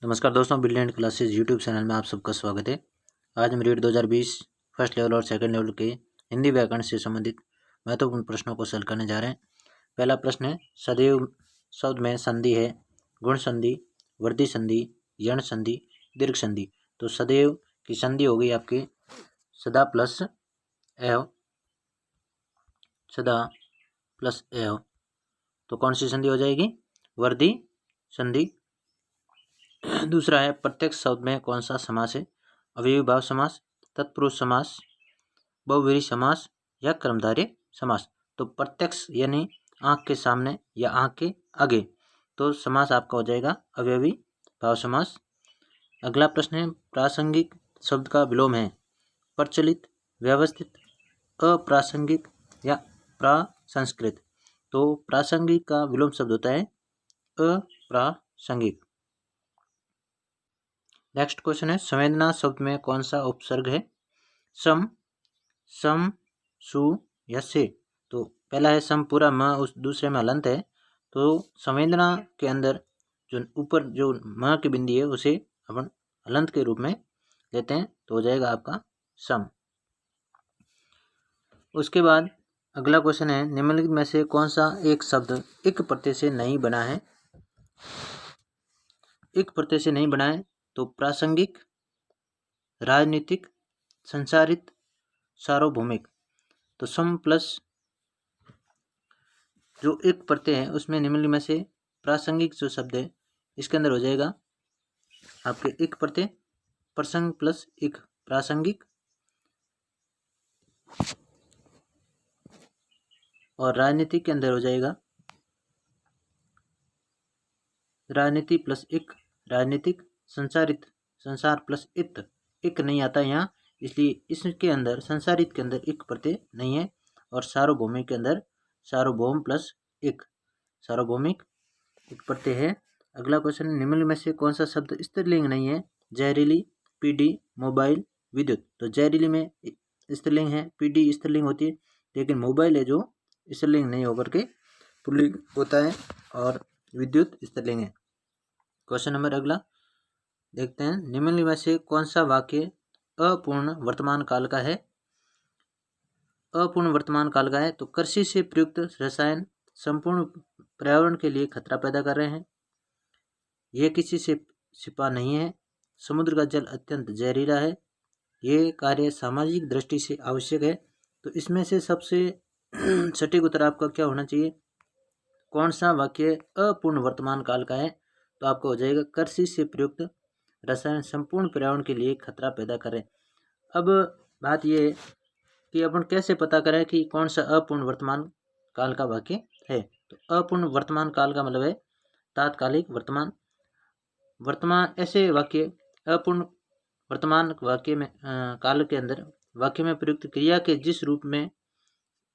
नमस्कार दोस्तों, brilliant classes YouTube channel में आप सबका स्वागत है। आज हम रीड 2020 फर्स्ट लेवल और सेकंड लेवल के हिंदी व्याकरण से संबंधित महत्वपूर्ण प्रश्नों को सॉल्व करने जा रहे हैं। पहला प्रश्न है, सदैव शब्द में संधि है गुण संधि, वृद्धि संधि, यण संधि, दीर्घ संधि। तो सदैव की संधि हो गई आपकी सदा प्लस एव, सदा प्लस एव। तो कौन सी संधि हो जाएगी? वृद्धि संधि। दूसरा है, प्रत्येक शब्द में कौन सा समास है? अवयवी भाव समास, तत्पुरुष समास, बहुव्रीहि समास या कर्मधारय समास। तो प्रत्यक्ष यानी आंख के सामने या आंख के आगे, तो समास आपका हो जाएगा अवयवी भाव समास। अगला प्रश्न है, प्रासंगिक शब्द का विलोम है प्रचलित, व्यवस्थित, अप्रासंगिक या प्रासंस्कृत। तो प्रासंगिक का विलोम शब्द होता है अप्रासंगिक। नेक्स्ट क्वेश्चन है, संवेदना शब्द में कौन सा उपसर्ग है? सम, सम, सु या से। तो पहला है सम, पूरा म, उस दूसरे में हलंत है। तो संवेदना के अंदर जो ऊपर जो म की बिंदी है उसे अपन हलंत के रूप में लेते हैं, तो हो जाएगा आपका सम। उसके बाद अगला क्वेश्चन है, निम्नलिखित में से कौन सा एक शब्द इक प्रत्यय से नहीं बना है? इक प्रत्यय से नहीं बना है तो प्रासंगिक, राजनीतिक, संचारित, सार्वभौमिक। तो सम प्लस जो एक प्रत्यय है उसमें निम्नलिखित में से प्रासंगिक जो शब्द है इसके अंदर हो जाएगा आपके एक प्रत्यय, प्रसंग प्लस एक, प्रासंगिक। और राजनीतिक के अंदर हो जाएगा राजनीति प्लस एक, राजनीतिक। संसारित, संसार प्लस इत, एक नहीं आता यहाँ, इसलिए इसके अंदर संसारित के अंदर एक प्रत्यय नहीं है। और सार्वभौमिक के अंदर सार्वभौम प्लस एक, सार्वभौमिक एक प्रत्यय है। अगला क्वेश्चन, निम्नलिखित में से कौन सा शब्द स्त्रीलिंग नहीं है? जहरीली, पीडी, मोबाइल, विद्युत। तो जहरीली में स्त्रीलिंग है, पीडी स्त्रीलिंग होती है, लेकिन मोबाइल है जो स्त्रीलिंग नहीं होकर के पुल्लिंग होता है, और विद्युत स्त्रीलिंग है। क्वेश्चन नंबर अगला देखते हैं, निम्नलिखित में से कौन सा वाक्य अपूर्ण वर्तमान काल का है? अपूर्ण वर्तमान काल का है तो कृषि से प्रयुक्त रसायन संपूर्ण पर्यावरण के लिए खतरा पैदा कर रहे हैं। यह किसी से छिपा नहीं है। समुद्र का जल अत्यंत जहरीला है। ये कार्य सामाजिक दृष्टि से आवश्यक है। तो इसमें से सबसे सटीक उत्तर आपका क्या होना चाहिए? कौन सा वाक्य अपूर्ण वर्तमान काल का है? तो आपका हो जाएगा कृषि से प्रयुक्त रसायन संपूर्ण पर्यावरण के लिए खतरा पैदा करें। अब बात यह है कि अपन कैसे पता करें कि कौन सा अपूर्ण वर्तमान काल का वाक्य है? तो अपूर्ण वर्तमान काल का मतलब है तात्कालिक वर्तमान। वर्तमान ऐसे वाक्य अपूर्ण वर्तमान वाक्य में काल के अंदर वाक्य में प्रयुक्त क्रिया के जिस रूप में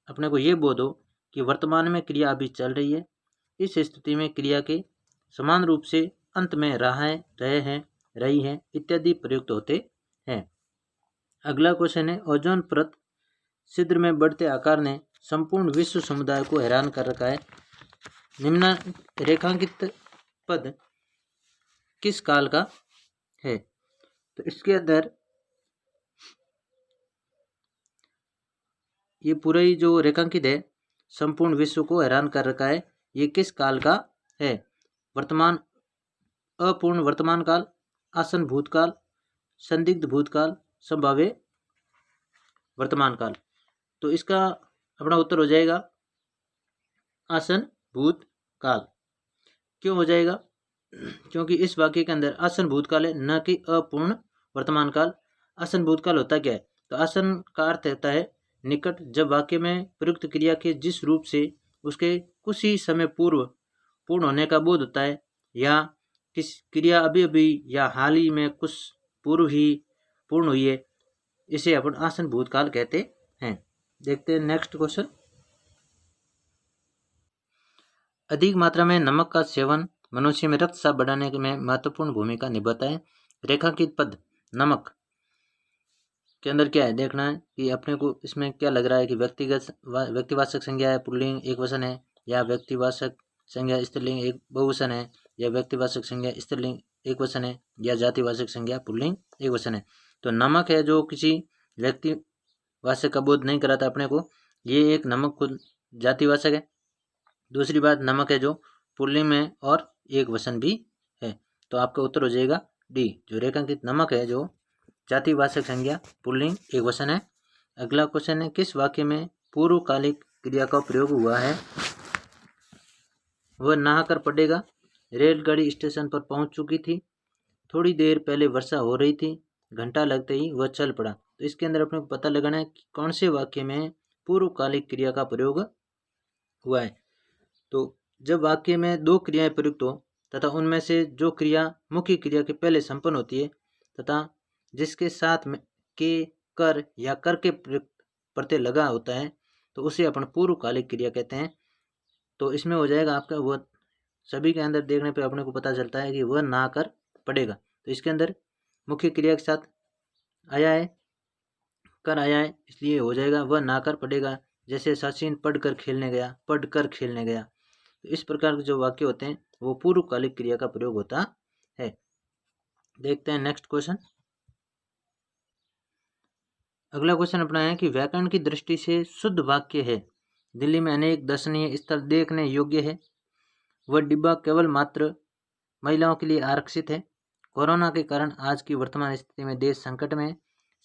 अपने को ये बोध हो कि वर्तमान में क्रिया अभी चल रही है, इस स्थिति में क्रिया के समान रूप से अंत में रहा है, रहे हैं, रही है इत्यादि प्रयुक्त होते हैं। अगला क्वेश्चन है, ओजोन परत छिद्र में बढ़ते आकार ने संपूर्ण विश्व समुदाय को हैरान कर रखा है। निम्न रेखांकित पद किस काल का है? तो इसके अंदर ये पूरा ही जो रेखांकित है संपूर्ण विश्व को हैरान कर रखा है, ये किस काल का है? वर्तमान, अपूर्ण वर्तमान काल, आसन भूतकाल, संदिग्ध भूतकाल, संभाव्य वर्तमान काल। तो इसका अपना उत्तर हो जाएगा आसन भूतकाल। क्यों हो जाएगा? क्योंकि इस वाक्य के अंदर आसन भूतकाल है, न कि अपूर्ण वर्तमान काल। आसन भूतकाल होता क्या है? तो आसन का अर्थ होता है निकट। जब वाक्य में प्रयुक्त क्रिया के जिस रूप से उसके कुछ ही समय पूर्व पूर्ण होने का बोध होता है, या किस क्रिया अभी अभी या हाल ही में कुछ पूर्व ही पूर्ण हुई है, इसे अपन आसन भूतकाल कहते हैं। देखते हैं नेक्स्ट क्वेश्चन। अधिक मात्रा में नमक का सेवन मनुष्य में रक्तचाप बढ़ाने में महत्वपूर्ण भूमिका निभाता है। रेखांकित पद नमक के अंदर क्या है देखना है कि अपने को इसमें क्या लग रहा है कि व्यक्तिवाचक संज्ञा है, पुल्लिंग एक वचन है, या व्यक्तिवाचक संज्ञा स्त्रीलिंग एक बहुवचन है, या व्यक्तिवाचक संज्ञा स्त्रीलिंग एक वचन है, या जातिवाचक संज्ञा पुल्लिंग एक वचन है। तो नमक है जो किसी व्यक्ति वाचक का बोध नहीं कराता अपने को, ये एक नमक खुद जातिवाचक है। दूसरी बात, नमक है जो पुल्लिंग में और एक वचन भी है। तो आपका उत्तर हो जाएगा डी, जो रेखांकित नमक है जो जातिवाचक संज्ञा पुल्लिंग एक वचन है। अगला क्वेश्चन है, किस वाक्य में पूर्वकालिक क्रिया का प्रयोग हुआ है? वह नहाकर पड़ेगा, रेलगाड़ी स्टेशन पर पहुंच चुकी थी, थोड़ी देर पहले वर्षा हो रही थी, घंटा लगते ही वह चल पड़ा। तो इसके अंदर अपने को पता लगाना है कि कौन से वाक्य में पूर्वकालिक क्रिया का प्रयोग हुआ है। तो जब वाक्य में दो क्रियाएं प्रयुक्त हो तथा उनमें से जो क्रिया मुख्य क्रिया के पहले संपन्न होती है तथा जिसके साथ में के, कर या कर के प्रत्यय लगा होता है, तो उसे अपन पूर्वकालिक क्रिया कहते हैं। तो इसमें हो जाएगा आपका वह, सभी के अंदर देखने पे अपने को पता चलता है कि वह नहाकर पड़ेगा। तो इसके अंदर मुख्य क्रिया के साथ आया है, कर आया है, इसलिए हो जाएगा वह नहाकर पड़ेगा। जैसे सचिन पढ़कर खेलने गया, पढ़कर खेलने गया। तो इस प्रकार के जो वाक्य होते हैं वो पूर्वकालिक क्रिया का प्रयोग होता है। देखते हैं नेक्स्ट क्वेश्चन। अगला क्वेश्चन अपना है कि व्याकरण की दृष्टि से शुद्ध वाक्य है, दिल्ली में अनेक दर्शनीय स्थल देखने योग्य है, वह डिब्बा केवल मात्र महिलाओं के लिए आरक्षित है, कोरोना के कारण आज की वर्तमान स्थिति में देश संकट में,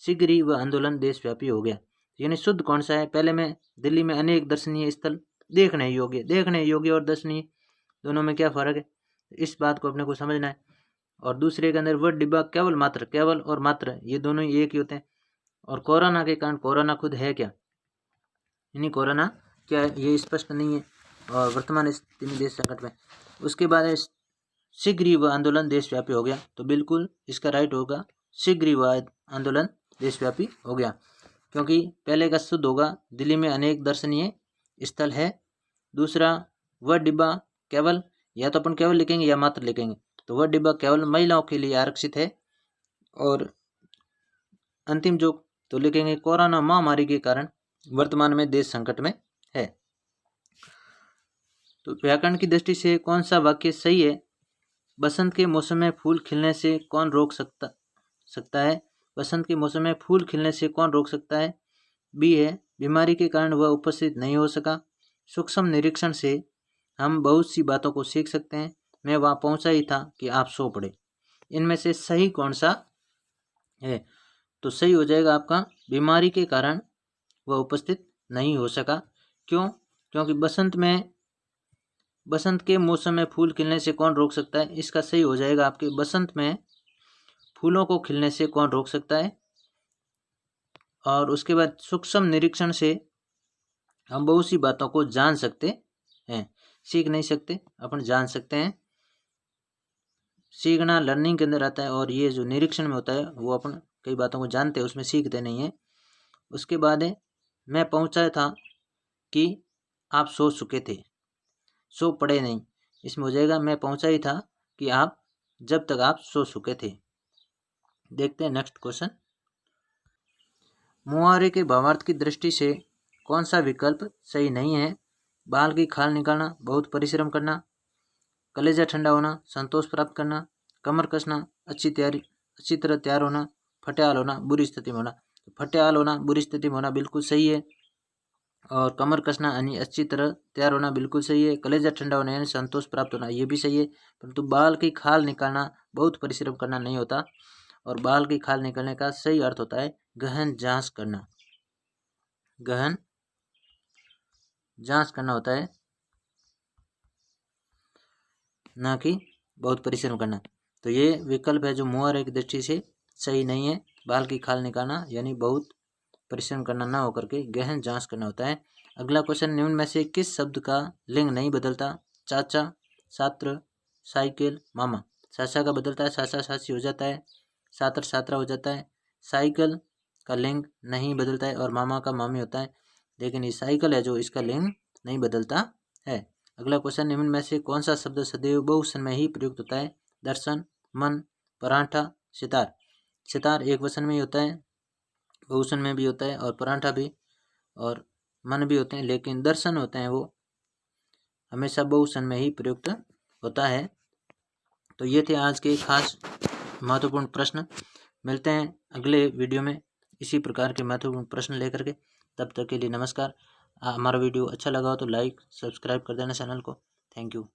शीघ्र ही वह आंदोलन देशव्यापी हो गया। यानी शुद्ध कौन सा है? पहले में दिल्ली में अनेक दर्शनीय स्थल देखने योग्य और दर्शनीय दोनों में क्या फर्क है, इस बात को अपने को समझना है। और दूसरे के अंदर वह डिब्बा केवल मात्र, केवल और मात्र ये दोनों ही एक ही होते हैं। और कोरोना के कारण, कोरोना खुद है क्या, यानी कोरोना क्या है ये स्पष्ट नहीं है, और वर्तमान स्थिति में देश संकट में। उसके बाद शीघ्र ही वह आंदोलन देशव्यापी हो गया। तो बिल्कुल इसका राइट होगा, शीघ्र ही वह आंदोलन देशव्यापी हो गया, क्योंकि पहले का शुद्ध होगा दिल्ली में अनेक दर्शनीय स्थल है। दूसरा, वह डिब्बा केवल, या तो अपन केवल लिखेंगे या मात्र लिखेंगे, तो वह डिब्बा केवल महिलाओं के लिए आरक्षित है। और अंतिम जो तो लिखेंगे कोरोना महामारी के कारण वर्तमान में देश संकट में है। तो व्याकरण की दृष्टि से कौन सा वाक्य सही है? बसंत के मौसम में फूल खिलने से कौन रोक सकता है? बसंत के मौसम में फूल खिलने से कौन रोक सकता है? बी है, बीमारी के कारण वह उपस्थित नहीं हो सका, सूक्ष्म निरीक्षण से हम बहुत सी बातों को सीख सकते हैं, मैं वहां पहुंचा ही था कि आप सो पड़े। इनमें से सही कौन सा है? तो सही हो जाएगा आपका बीमारी के कारण वह उपस्थित नहीं हो सका। क्यों? क्योंकि बसंत के मौसम में फूल खिलने से कौन रोक सकता है, इसका सही हो जाएगा आपके बसंत में फूलों को खिलने से कौन रोक सकता है। और उसके बाद सूक्ष्म निरीक्षण से हम बहुत सी बातों को जान सकते हैं, सीख नहीं सकते, अपन जान सकते हैं। सीखना लर्निंग के अंदर आता है, और ये जो निरीक्षण में होता है वो अपन कई बातों को जानते हैं, उसमें सीखते नहीं है। उसके बाद है, मैं पहुंचा था कि आप सो चुके थे, सो पड़े नहीं। इसमें हो जाएगा मैं पहुंचा ही था कि आप, जब तक आप सो चुके थे। देखते हैं नेक्स्ट क्वेश्चन। मुहावरे के भावार्थ की दृष्टि से कौन सा विकल्प सही नहीं है? बाल की खाल निकालना, बहुत परिश्रम करना, कलेजा ठंडा होना, संतोष प्राप्त करना, कमर कसना, अच्छी तरह तैयार होना, फटेहाल होना, बुरी स्थिति में होना। फटेहाल होना, बुरी स्थिति में होना बिल्कुल सही है, और कमर कसना यानी अच्छी तरह तैयार होना बिल्कुल सही है, कलेजा ठंडा होना यानी संतोष प्राप्त होना ये भी सही है। परंतु बाल की खाल निकालना, बहुत परिश्रम करना नहीं होता, और बाल की खाल निकलने का सही अर्थ होता है गहन जांच करना, गहन जांच करना होता है, ना कि बहुत परिश्रम करना। तो ये विकल्प है जो मुहावरे की दृष्टि से सही नहीं है। बाल की खाल निकालना यानी बहुत परिश्रम करना ना होकर के गहन जांच करना होता है। अगला क्वेश्चन, निम्न में से किस शब्द का लिंग नहीं बदलता? चाचा, छात्र, साइकिल, मामा। चाचा का बदलता है, चाचा चाची हो जाता है, छात्र छात्रा हो जाता है, साइकिल का लिंग नहीं बदलता है, और मामा का मामी होता है। लेकिन ये साइकिल है जो इसका लिंग नहीं बदलता है। अगला क्वेश्चन, निम्न में से कौन सा शब्द सदैव बहुवचन में ही प्रयुक्त होता है? दर्शन, मन, पराठा, सितार। सितार एक वचन में ही होता है, बहुवचन में भी होता है, और पराठा भी और मन भी होते हैं, लेकिन दर्शन होते हैं वो हमेशा बहुवचन में ही प्रयुक्त होता है। तो ये थे आज के खास महत्वपूर्ण प्रश्न। मिलते हैं अगले वीडियो में इसी प्रकार के महत्वपूर्ण प्रश्न लेकर के। तब तक के लिए नमस्कार। हमारा वीडियो अच्छा लगा हो तो लाइक सब्सक्राइब कर देना चैनल को। Thank you.